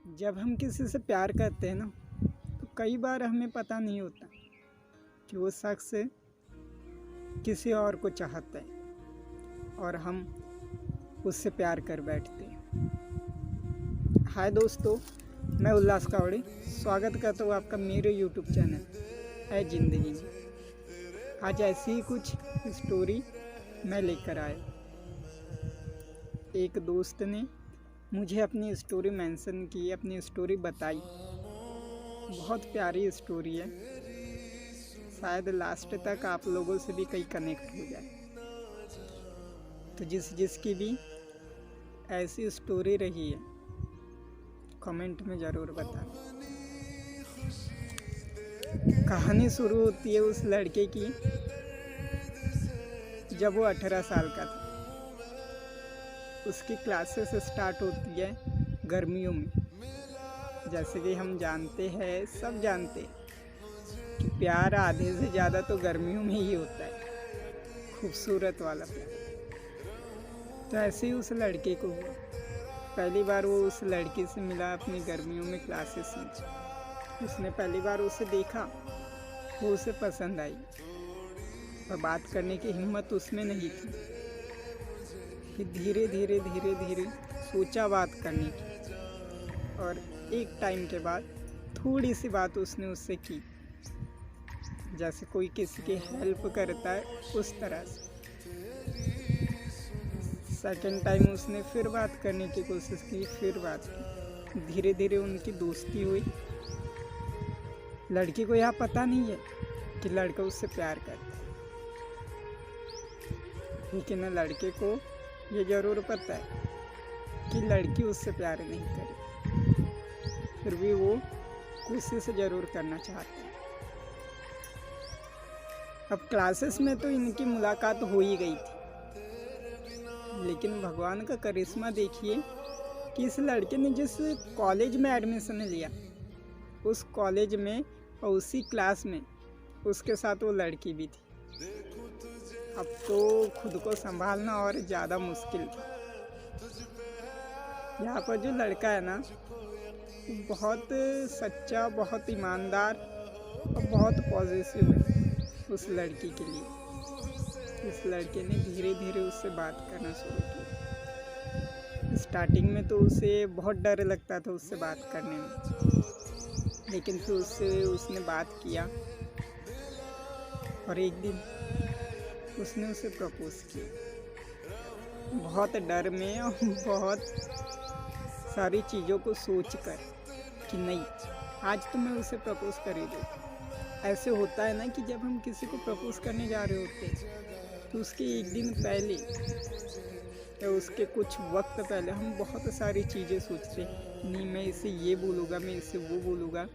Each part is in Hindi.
जब हम किसी से प्यार करते हैं ना, तो कई बार हमें पता नहीं होता कि वो शख्स किसी और को चाहता है और हम उससे प्यार कर बैठते हैं। हाय दोस्तों, मैं उल्लास कावड़े स्वागत करता हूँ आपका मेरे YouTube चैनल है ज़िंदगी में। आज ऐसी ही कुछ स्टोरी मैं लेकर आया। एक दोस्त ने मुझे अपनी स्टोरी मेंशन की, अपनी स्टोरी बताई। बहुत प्यारी स्टोरी है, शायद लास्ट तक आप लोगों से भी कहीं कनेक्ट हो जाए। तो जिसकी भी ऐसी स्टोरी रही है कमेंट में ज़रूर बताना। कहानी शुरू होती है उस लड़के की जब वो 18 साल का था। उसकी क्लासेस स्टार्ट होती है गर्मियों में। जैसे कि हम जानते हैं, सब जानते हैं कि प्यार आधे से ज़्यादा तो गर्मियों में ही होता है, खूबसूरत वाला प्यार। तो ऐसे ही उस लड़के को हुआ। पहली बार वो उस लड़की से मिला अपनी गर्मियों में क्लासेस में। उसने पहली बार उसे देखा, वो उसे पसंद आई और बात करने की हिम्मत उसमें नहीं थी। फिर धीरे धीरे सोचा बात करने की, और एक टाइम के बाद थोड़ी सी बात उसने उससे की, जैसे कोई किसी की हेल्प करता है उस तरह से। सेकंड टाइम उसने फिर बात करने की कोशिश की, फिर बात की। धीरे धीरे उनकी दोस्ती हुई। लड़की को यह पता नहीं है कि लड़का उससे प्यार करता है, लेकिन लड़के को ये ज़रूर पता है कि लड़की उससे प्यार नहीं करी। फिर भी वो कोशिश ज़रूर करना चाहता है। अब क्लासेस में तो इनकी मुलाकात हो ही गई थी, लेकिन भगवान का करिश्मा देखिए कि इस लड़के ने जिस कॉलेज में एडमिशन लिया, उस कॉलेज में और उसी क्लास में उसके साथ वो लड़की भी थी। अब तो खुद को संभालना और ज़्यादा मुश्किल था। यहाँ पर जो लड़का है ना, वो बहुत सच्चा, बहुत ईमानदार और बहुत पॉजिटिव है उस लड़की के लिए। इस लड़के ने धीरे धीरे उससे बात करना शुरू किया। स्टार्टिंग में तो उसे बहुत डर लगता था उससे बात करने में, लेकिन फिर उसने बात किया और एक दिन उसने उसे प्रपोज किया। बहुत डर में और बहुत सारी चीज़ों को सोचकर कि नहीं, आज तो मैं उसे प्रपोज कर ही दूँ। ऐसे होता है ना कि जब हम किसी को प्रपोज करने जा रहे होते हैं, तो उसके एक दिन पहले या उसके कुछ वक्त पहले हम बहुत सारी चीज़ें सोचते हैं। नहीं, मैं इसे ये बोलूँगा, मैं इसे वो बोलूँगा,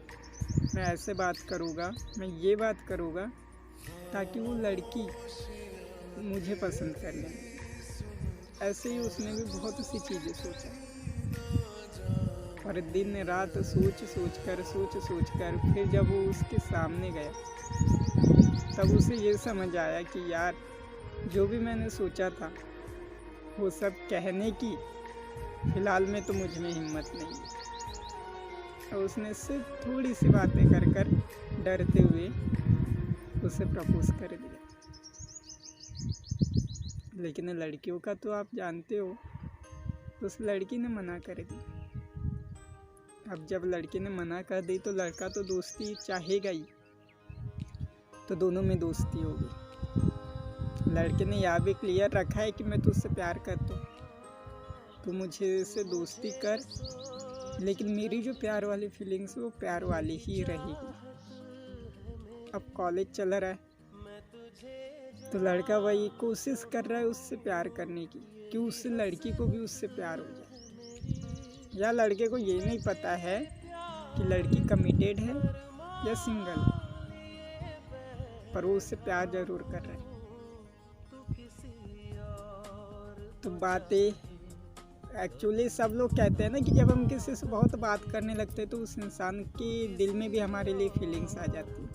मैं ऐसे बात करूँगा, मैं ये बात करूँगा, ताकि वो लड़की मुझे पसंद कर ले। ऐसे ही उसने भी बहुत सी चीज़ें सोचा, और दिन रात सोच कर फिर जब वो उसके सामने गया, तब उसे ये समझ आया कि यार, जो भी मैंने सोचा था वो सब कहने की फ़िलहाल में तो मुझ में हिम्मत नहीं है। और उसने सिर्फ थोड़ी सी बातें कर डरते हुए उसे प्रपोज कर दिया। लेकिन लड़कियों का तो आप जानते हो, उस लड़की ने मना कर दी। अब जब लड़की ने मना कर दी तो लड़का तो दोस्ती चाहेगा ही, तो दोनों में दोस्ती हो गई। लड़के ने यह भी क्लियर रखा है कि मैं तुझसे प्यार करता हूँ, तू मुझे से दोस्ती कर, लेकिन मेरी जो प्यार वाली फीलिंग्स वो प्यार वाली ही रहेगी। अब कॉलेज चल रहा है, तो लड़का वही कोशिश कर रहा है उससे प्यार करने की, कि उस लड़की को भी उससे प्यार हो जाए। या लड़के को ये नहीं पता है कि लड़की कमिटेड है या सिंगल, पर वो उससे प्यार जरूर कर रहा है। तो बातें एक्चुअली सब लोग कहते हैं ना कि जब हम किसी से बहुत बात करने लगते हैं तो उस इंसान के दिल में भी हमारे लिए फीलिंग्स आ जाती है।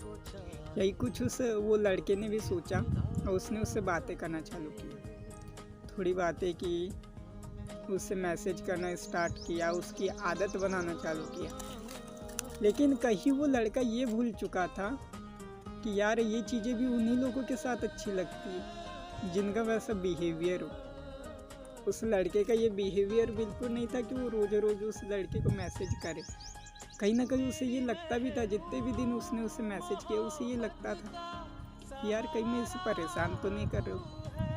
यही कुछ वो लड़के ने भी सोचा और उसने उससे बातें करना चालू की। थोड़ी बातें की, उससे मैसेज करना स्टार्ट किया, उसकी आदत बनाना चालू किया। लेकिन कहीं वो लड़का ये भूल चुका था कि यार ये चीज़ें भी उन्हीं लोगों के साथ अच्छी लगती है जिनका वैसा बिहेवियर हो। उस लड़के का ये बिहेवियर बिल्कुल नहीं था कि वो रोज़ रोज़ उस लड़के को मैसेज करे। कहीं ना कहीं उसे ये लगता भी था, जितने भी दिन उसने उसे मैसेज किया उसे ये लगता था कि यार कहीं मैं इसे परेशान तो नहीं कर रहा हूँ,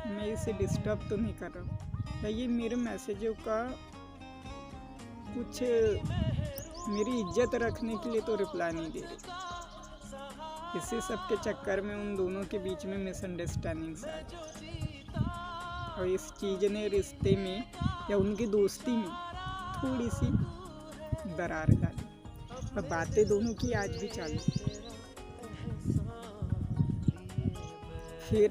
मैं इसे डिस्टर्ब तो नहीं कर रहा हूँ, या ये मेरे मैसेजों का कुछ मेरी इज्जत रखने के लिए तो रिप्लाई नहीं दे रही। इसी सब के चक्कर में उन दोनों के बीच में मिसअंडरस्टैंडिंग्स आ गई और इस चीज़ ने रिश्ते में या उनकी दोस्ती में थोड़ी सी दरार डाली और बातें दोनों की आज भी चालू। फिर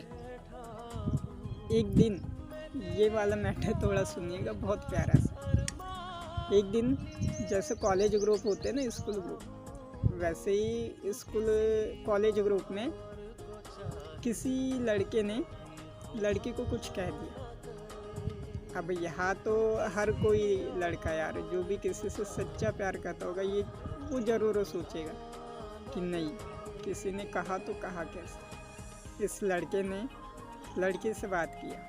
एक दिन, ये वाला मैटर थोड़ा सुनिएगा, बहुत प्यारा सा। एक दिन जैसे कॉलेज ग्रुप होते हैं ना, स्कूल ग्रुप, वैसे ही स्कूल कॉलेज ग्रुप में किसी लड़के ने लड़की को कुछ कह दिया। अब यहाँ तो हर कोई लड़का यार जो भी किसी से सच्चा प्यार करता होगा ये वो ज़रूर सोचेगा कि नहीं, किसी ने कहा तो कहा कैसे। इस लड़के ने लड़की से बात किया,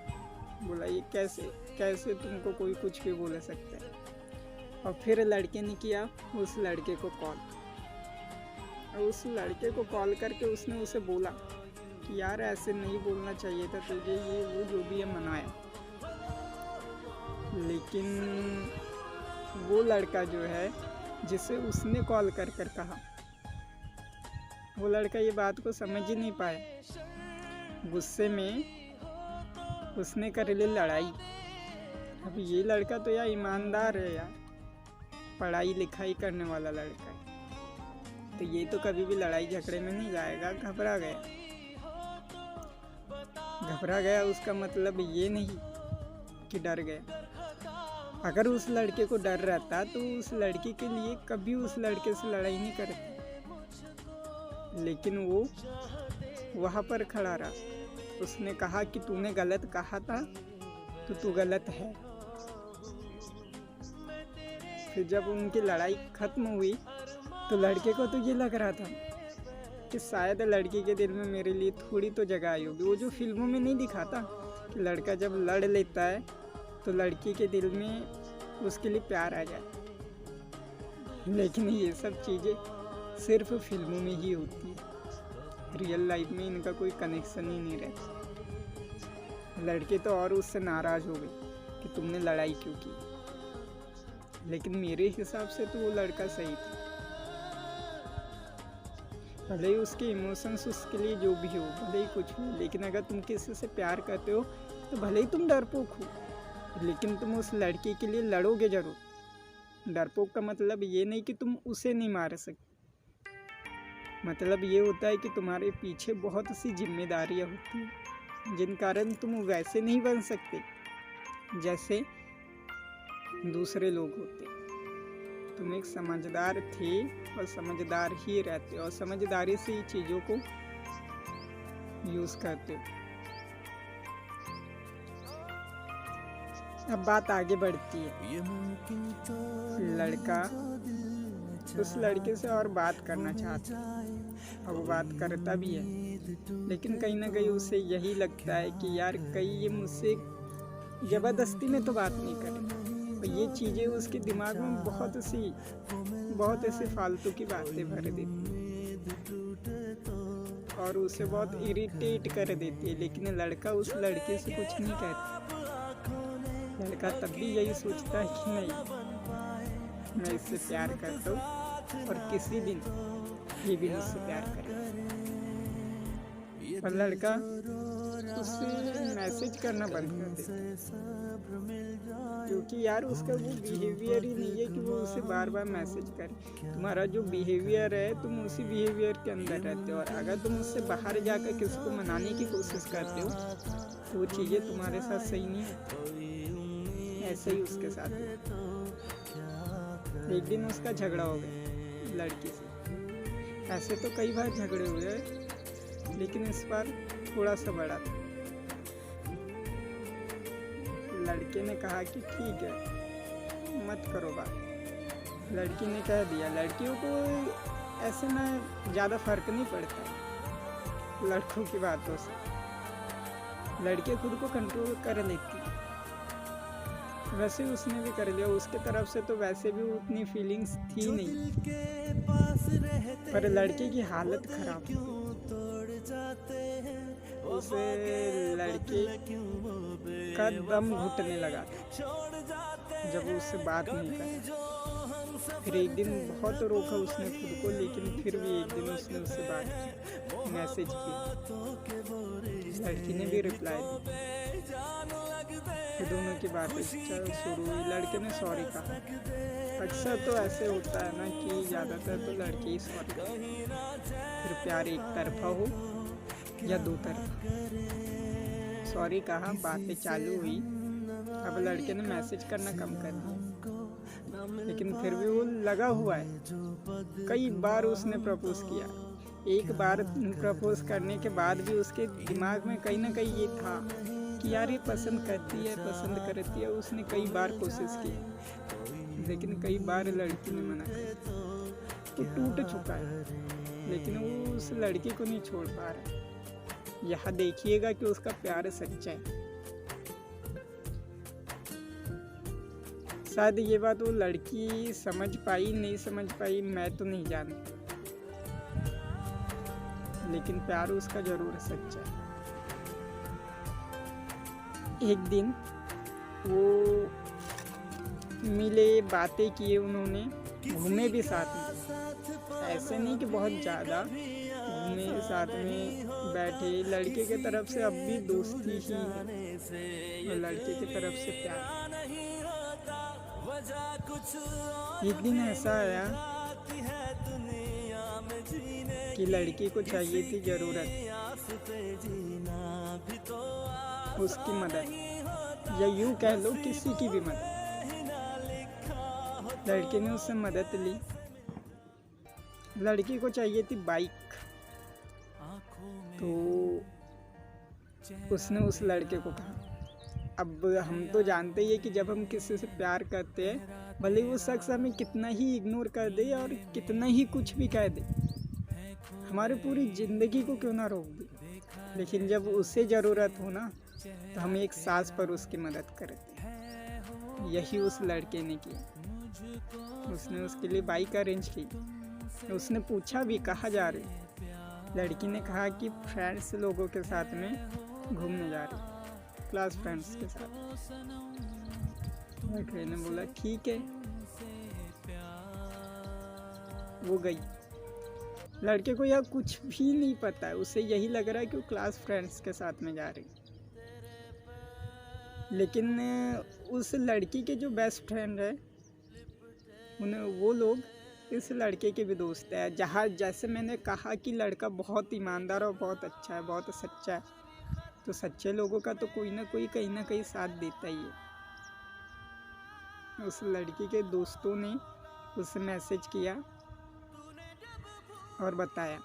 बोला ये कैसे तुमको कोई कुछ भी बोल सकता है। और फिर लड़के ने किया उस लड़के को कॉल, और उस लड़के को कॉल करके उसने उसे बोला कि यार ऐसे नहीं बोलना चाहिए था तुझे, ये वो जो भी है मनाया। लेकिन वो लड़का जो है जिसे उसने कॉल कर कहा, वो लड़का ये बात को समझ ही नहीं पाया। गुस्से में उसने कर ली लड़ाई। अब ये लड़का तो यार ईमानदार है यार, पढ़ाई लिखाई करने वाला लड़का है, तो ये तो कभी भी लड़ाई झगड़े में नहीं जाएगा। घबरा गया उसका मतलब ये नहीं कि डर गया। अगर उस लड़के को डर रहता तो उस लड़की के लिए कभी उस लड़के से लड़ाई नहीं करती। लेकिन वो वहाँ पर खड़ा रहा। उसने कहा कि तूने गलत कहा था तो तू गलत है। फिर जब उनकी लड़ाई खत्म हुई तो लड़के को तो ये लग रहा था कि शायद लड़की के दिल में मेरे लिए थोड़ी तो जगह आई होगी। वो जो फिल्मों में नहीं दिखाता कि लड़का जब लड़ लेता है तो लड़की के दिल में उसके लिए प्यार आ जाए। लेकिन ये सब चीज़ें सिर्फ फिल्मों में ही होती है, रियल लाइफ में इनका कोई कनेक्शन ही नहीं रहता। लड़के तो और उससे नाराज़ हो गए कि तुमने लड़ाई क्यों की। लेकिन मेरे हिसाब से तो वो लड़का सही था। भले ही उसके इमोशंस उसके लिए जो भी हो, भले ही कुछ हो, लेकिन अगर तुम किसी से प्यार करते हो तो भले ही तुम डरपोक हो, लेकिन तुम उस लड़की के लिए लड़ोगे जरूर। डरपोक का मतलब ये नहीं कि तुम उसे नहीं मार सकते, मतलब ये होता है कि तुम्हारे पीछे बहुत सी जिम्मेदारियां होती हैं जिन कारण तुम वैसे नहीं बन सकते जैसे दूसरे लोग होते। तुम एक समझदार थे और समझदार ही रहते हो और समझदारी से ही चीज़ों को यूज़ करते हो। अब बात आगे बढ़ती है। लड़का उस लड़के से और बात करना चाहता है और वो बात करता भी है, लेकिन कहीं ना कहीं उसे यही लगता है कि यार कहीं ये मुझसे ज़बरदस्ती में तो बात नहीं करेगा। और ये चीज़ें उसके दिमाग में बहुत ऐसे फालतू की बातें भर देती है और उसे बहुत इरिटेट कर देती है। लेकिन लड़का उस लड़के से कुछ नहीं कहता। लड़का तब भी यही सोचता है कि नहीं, मैं इससे प्यार करता हूँ और किसी दिन ये भी मुझसे प्यार करेगा। और लड़का उससे मैसेज करना बंद कर देता है, क्योंकि यार उसका वो बिहेवियर ही नहीं है कि वो उसे बार बार मैसेज करे। तुम्हारा जो बिहेवियर है तुम उसी बिहेवियर के अंदर रहते हो, और अगर तुम उससे बाहर जाकर किसी को मनाने की कोशिश करते हो तो वो चीज़ें तुम्हारे साथ सही नहीं है। ऐसे ही उसके साथ एक दिन उसका झगड़ा हो गया लड़की से। ऐसे तो कई बार झगड़े हुए, लेकिन इस बार थोड़ा सा बड़ा था। लड़के ने कहा कि ठीक है मत करो बात। लड़की ने कह दिया। लड़कियों को ऐसे में ज़्यादा फर्क नहीं पड़ता लड़कों की बातों से, लड़कियाँ खुद को कंट्रोल कर लेती। वैसे उसने भी कर लिया, उसके तरफ से तो वैसे भी उतनी फीलिंग्स थी नहीं, पर लड़के की हालत खराब हो गई। उसे लड़के का दम घुटने लगा जब वो उससे बात नहीं कर। फिर एक दिन बहुत रोका उसने खुद को, लेकिन फिर भी एक दिन उसने उससे बात की, मैसेज किया। लड़की ने भी रिप्लाई दी। फिर दोनों की बातें शुरू हुई। लड़के ने सॉरी कहा। अक्सर तो ऐसे होता है ना कि ज़्यादातर तो लड़के ही सॉरी कहते। फिर प्यार एक तरफा हो या दो तरफा। सॉरी कहा, बातें चालू हुई। अब लड़के ने मैसेज करना कम कर दिया, लेकिन फिर भी वो लगा हुआ है। कई बार उसने प्रपोज किया। एक बार प्रपोज करने के बाद भी उसके दिमाग में कहीं ना कहीं ये था कि यार ये पसंद करती है, पसंद करती है। उसने कई बार कोशिश की, लेकिन कई बार लड़की ने मना कर दिया। वो टूट चुका है, लेकिन वो उस लड़की को नहीं छोड़ पा रहा। यहाँ देखिएगा कि उसका प्यार सच्चा है। शायद ये बात वो लड़की समझ पाई, नहीं समझ पाई, मैं तो नहीं जानता, लेकिन प्यार उसका जरूर सच्चा है। एक दिन वो मिले, बातें किए, उन्होंने घूमे भी साथ में। ऐसे नहीं कि बहुत ज़्यादा घूमे, साथ में बैठे। लड़के के तरफ से अब भी दोस्ती ही है और लड़के की तरफ से प्यार। एक दिन ऐसा आया कि लड़की को चाहिए थी ज़रूरत उसकी मदद, या यूँ कह लो किसी की भी मदद। लड़के ने उससे मदद ली। लड़की को चाहिए थी बाइक, तो उसने उस लड़के को कहा। अब हम तो जानते ही है कि जब हम किसी से प्यार करते हैं, भले वो शख्स हमें कितना ही इग्नोर कर दे और कितना ही कुछ भी कह दे, हमारी पूरी ज़िंदगी को क्यों ना रोक दे, लेकिन जब उसे ज़रूरत हो ना, तो हम एक सांस पर उसकी मदद करते हैं। यही उस लड़के ने किया। उसने उसके लिए बाइक अरेंज की। उसने पूछा भी कहाँ जा रहे। लड़की ने कहा कि फ्रेंड्स लोगों के साथ में घूमने जा रही, क्लास फ्रेंड्स के साथ। लड़के ने बोला ठीक है, वो गई। लड़के को यह कुछ भी नहीं पता है, उसे यही लग रहा है कि वो क्लास फ्रेंड्स के साथ में जा रही। लेकिन उस लड़की के जो बेस्ट फ्रेंड है, वो लोग इस लड़के के भी दोस्त है। जैसे मैंने कहा कि लड़का बहुत ईमानदार और बहुत अच्छा है, बहुत सच्चा है, तो सच्चे लोगों का तो कोई ना कोई कहीं ना कहीं साथ देता ही है। उस लड़की के दोस्तों ने उसे मैसेज किया और बताया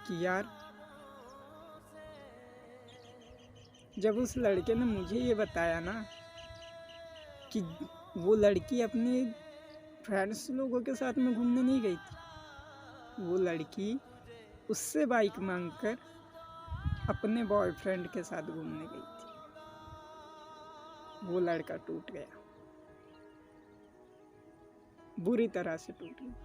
कि यार, जब उस लड़के ने मुझे ये बताया ना कि वो लड़की अपने फ्रेंड्स लोगों के साथ में घूमने नहीं गई थी, वो लड़की उससे बाइक मांगकर अपने बॉयफ्रेंड के साथ घूमने गई थी। वो लड़का टूट गया, बुरी तरह से टूट गया।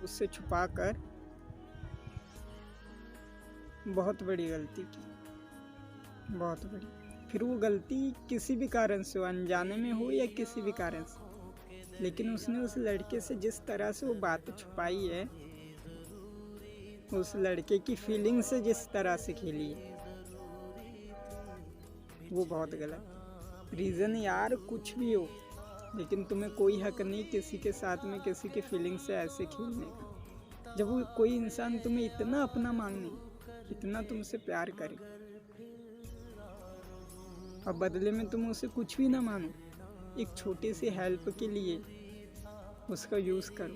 उससे छुपाकर बहुत बड़ी गलती की, बहुत बड़ी। फिर वो गलती किसी भी कारण से हो, अनजाने में हो या किसी भी कारण से, लेकिन उसने उस लड़के से जिस तरह से वो बात छुपाई है, उस लड़के की फीलिंग से जिस तरह से खेली है, वो बहुत गलत। रीज़न यार कुछ भी हो, लेकिन तुम्हें कोई हक नहीं किसी के साथ में किसी की फीलिंग से ऐसे खेलने का। जब वो कोई इंसान तुम्हें इतना अपना मांगने, इतना तुमसे प्यार करे, और बदले में तुम उसे कुछ भी ना मानो, एक छोटी सी हेल्प के लिए उसका यूज़ करो,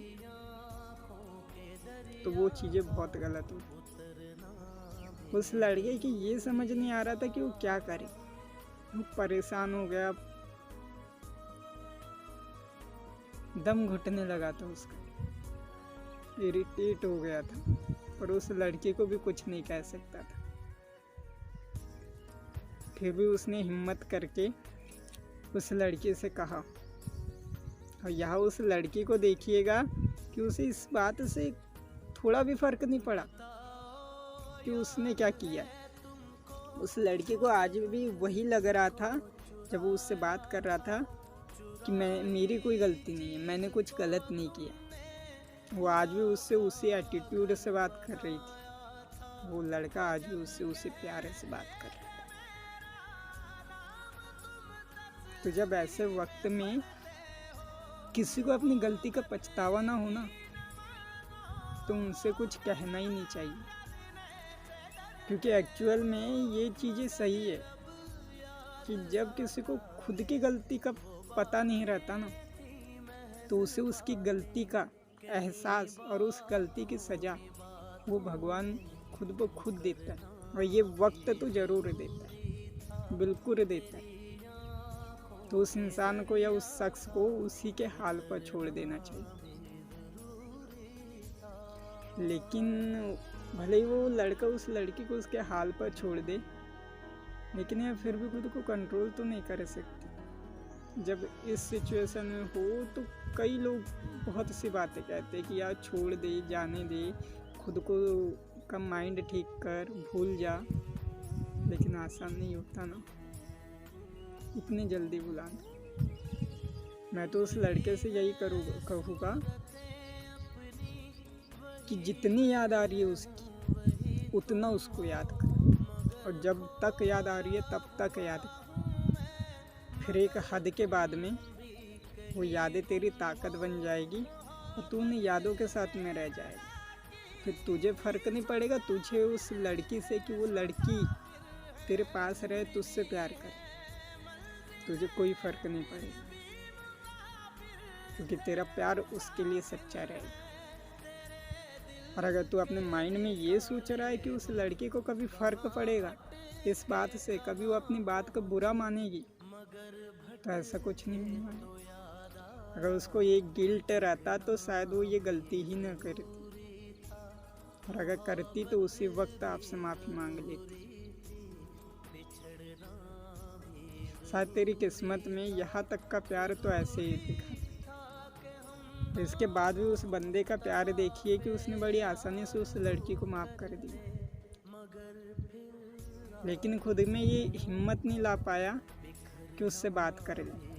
तो वो चीज़ें बहुत गलत होती। उस लड़के की ये समझ नहीं आ रहा था कि वो क्या करे। वो परेशान हो गया, दम घुटने लगा था उसका, इरिटेट हो गया था, पर उस लड़के को भी कुछ नहीं कह सकता था। फिर भी उसने हिम्मत करके उस लड़के से कहा, और यहाँ उस लड़की को देखिएगा कि उसे इस बात से थोड़ा भी फर्क नहीं पड़ा कि उसने क्या किया। उस लड़के को आज भी वही लग रहा था जब वो उससे बात कर रहा था कि मेरी कोई गलती नहीं है, मैंने कुछ गलत नहीं किया। वो आज भी उससे उसी एटीट्यूड से बात कर रही थी। वो लड़का आज भी उससे उसी प्यारे से बात कर रहा था। तो जब ऐसे वक्त में किसी को अपनी गलती का पछतावा ना हो ना, तो उनसे कुछ कहना ही नहीं चाहिए, क्योंकि एक्चुअल में ये चीज़ें सही है कि जब किसी को खुद की गलती का पता नहीं रहता ना, तो उसे उसकी गलती का एहसास और उस गलती की सज़ा वो भगवान खुद ब खुद देता है। और ये वक्त तो ज़रूर देता है, बिल्कुल देता है। तो उस इंसान को या उस शख्स को उसी के हाल पर छोड़ देना चाहिए। लेकिन भले ही वो लड़का उस लड़की को उसके हाल पर छोड़ दे, लेकिन यह फिर भी खुद को कंट्रोल तो नहीं कर सकती। जब इस सिचुएशन में हो तो कई लोग बहुत सी बातें कहते हैं कि यार छोड़ दे, जाने दे, खुद को का माइंड ठीक कर, भूल जा। लेकिन आसान नहीं होता ना इतनी जल्दी भुलाना। मैं तो उस लड़के से यही कहूँगा कि जितनी याद आ रही है उसकी, उतना उसको याद कर, और जब तक याद आ रही है तब तक याद कर। फिर एक हद के बाद में वो यादें तेरी ताकत बन जाएगी और तू उन यादों के साथ में रह जाएगा। फिर तुझे फ़र्क नहीं पड़ेगा तुझे उस लड़की से कि वो लड़की तेरे पास रहे, तुझसे प्यार करे, तुझे कोई फ़र्क नहीं पड़ेगा, क्योंकि तेरा प्यार उसके लिए सच्चा रहेगा। और अगर तू अपने माइंड में ये सोच रहा है कि उस लड़की को कभी फ़र्क पड़ेगा इस बात से, कभी वो अपनी बात को बुरा मानेगी, तो ऐसा कुछ नहीं होने वाला। अगर उसको ये गिल्ट रहता तो शायद वो ये गलती ही न करती, और अगर करती तो उसी वक्त आपसे माफ़ी मांग लेती। शायद तेरी किस्मत में यहाँ तक का प्यार तो ऐसे ही दिखा। तो इसके बाद भी उस बंदे का प्यार देखिए कि उसने बड़ी आसानी से उस लड़की को माफ़ कर दिया, लेकिन खुद में ये हिम्मत नहीं ला पाया कि उससे बात कर ले।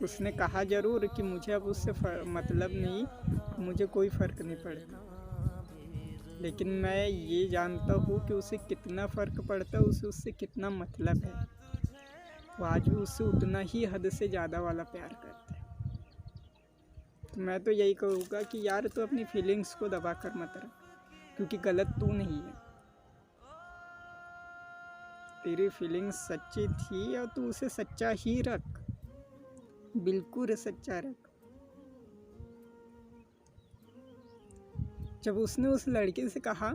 उसने कहा ज़रूर कि मुझे अब उससे मतलब नहीं, मुझे कोई फ़र्क नहीं पड़ता, लेकिन मैं ये जानता हूँ कि उसे कितना फ़र्क पड़ता है, उसे उससे कितना मतलब है। वो आज भी उससे उतना ही हद से ज़्यादा वाला प्यार करता है। तो मैं तो यही कहूँगा कि यार तू अपनी फीलिंग्स को दबा कर मत रख, क्योंकि गलत तू नहीं है। तेरी फीलिंग्स सच्ची थी और तू उसे सच्चा ही रख, बिल्कुल सच्चा रख। जब उसने उस लड़के से कहा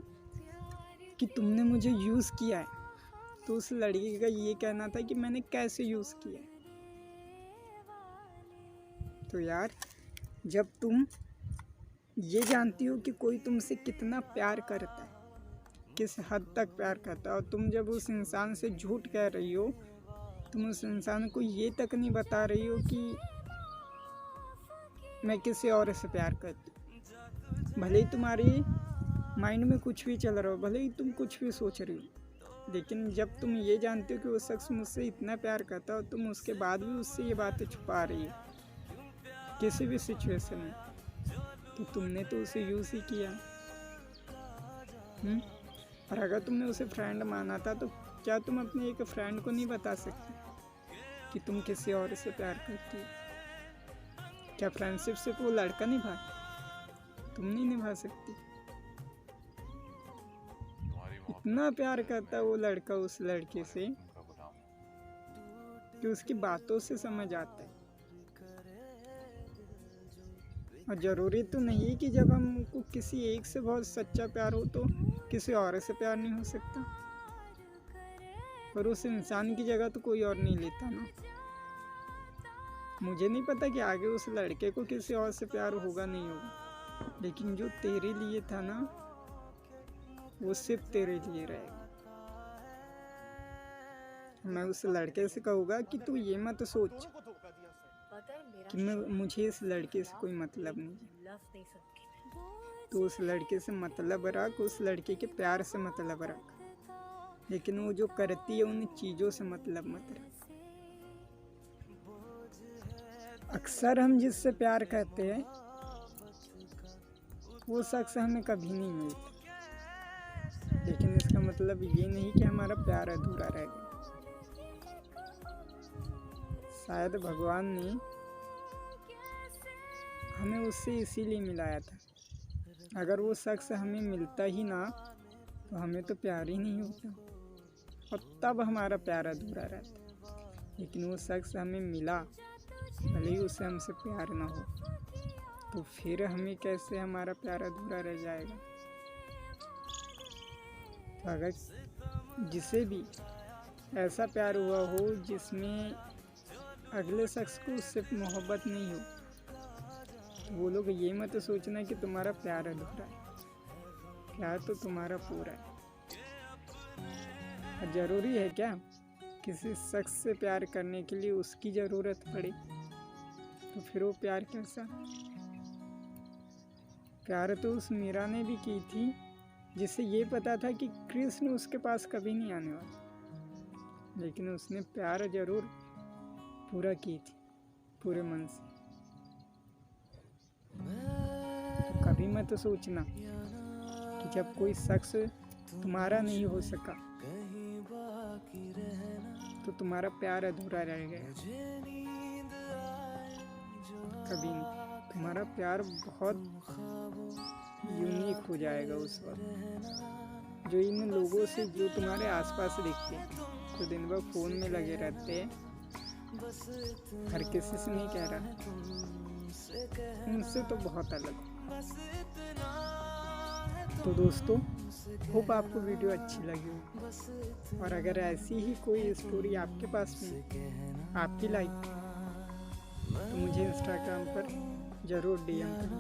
कि तुमने मुझे यूज़ किया है, तो उस लड़के का ये कहना था कि मैंने कैसे यूज़ किया। तो यार जब तुम ये जानती हो कि कोई तुमसे कितना प्यार करता है, किस हद तक प्यार करता है, और तुम जब उस इंसान से झूठ कह रही हो, तुम उस इंसान को ये तक नहीं बता रही हो कि मैं किसी और से प्यार करती हूँ। भले ही तुम्हारी माइंड में कुछ भी चल रहा हो, भले ही तुम कुछ भी सोच रही हो, लेकिन जब तुम ये जानते हो कि वो शख्स मुझसे इतना प्यार करता है और तुम उसके बाद भी उससे ये बातें छुपा रही हो किसी भी सिचुएशन में, तो तुमने तो उसे यूज़ ही किया। और अगर तुमने उसे फ्रेंड माना था, तो क्या तुम अपने एक फ्रेंड को नहीं बता सकती कि तुम किसी और से प्यार करती हो? क्या फ्रेंडशिप सिर्फ वो लड़का निभा, तुम नहीं निभा सकती? इतना प्यार करता है वो लड़का उस लड़के से कि उसकी बातों से समझ आता है। और ज़रूरी तो नहीं कि जब हमको किसी एक से बहुत सच्चा प्यार हो तो किसी और से प्यार नहीं हो सकता? पर उस इंसान की जगह तो कोई और नहीं लेता ना। मुझे नहीं पता कि आगे उस लड़के को किसी और से प्यार होगा नहीं होगा, लेकिन जो तेरे लिए था ना, वो सिर्फ तेरे लिए रहेगा। मैं उस लड़के से कहूँगा कि तू ये मत सोच कि मुझे इस लड़के से कोई मतलब नहीं है। तो उस लड़के से मतलब रख, उस लड़के के प्यार से मतलब रख, लेकिन वो जो करती है उन चीज़ों से मतलब मत रख। अक्सर हम जिससे प्यार करते हैं वो शख्स हमें कभी नहीं मिलता, लेकिन इसका मतलब ये नहीं कि हमारा प्यार अधूरा रह गया। शायद भगवान ने हमें उससे इसीलिए मिलाया था। अगर वो शख्स हमें मिलता ही ना तो हमें तो प्यार ही नहीं होता, और तब हमारा प्यार अधूरा रहता। लेकिन वो शख्स हमें मिला, भले ही उसे हमसे प्यार ना हो, तो फिर हमें कैसे हमारा प्यार अधूरा रह जाएगा। तो अगर जिसे भी ऐसा प्यार हुआ हो जिसमें अगले शख्स को उससे मोहब्बत नहीं हो, तो वो लोग ये मत सोचना कि तुम्हारा प्यार अधूरा है। प्यार तो तुम्हारा पूरा है। ज़रूरी है क्या किसी शख्स से प्यार करने के लिए उसकी ज़रूरत पड़े? तो फिर वो प्यार कैसा? प्यार तो उस मीरा ने भी की थी जिसे ये पता था कि कृष्ण उसके पास कभी नहीं आने वाला, लेकिन उसने प्यार जरूर पूरा की थी पूरे मन से। तो कभी मत सोचना कि जब कोई शख्स तुम्हारा नहीं हो सका तो तुम्हारा प्यार अधूरा रह गया। कभी नहीं। तुम्हारा प्यार बहुत यूनिक हो जाएगा उस वक्त। जो इन लोगों से जो तुम्हारे आसपास दिखते हैं, जो दिन भर फोन में लगे रहते हैं, हर किसी से नहीं कह रहा, उनसे तो बहुत अलग। तो दोस्तों, होप आपको वीडियो अच्छी लगी हो, और अगर ऐसी ही कोई स्टोरी आपके पास में आपकी लाइक तो मुझे इंस्टाग्राम पर ज़रूर DM करें।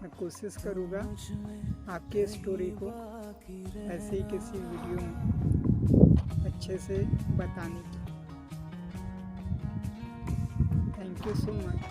मैं कोशिश करूँगा आपके स्टोरी को ऐसे ही किसी वीडियो में अच्छे से बताने की। Thank you so much.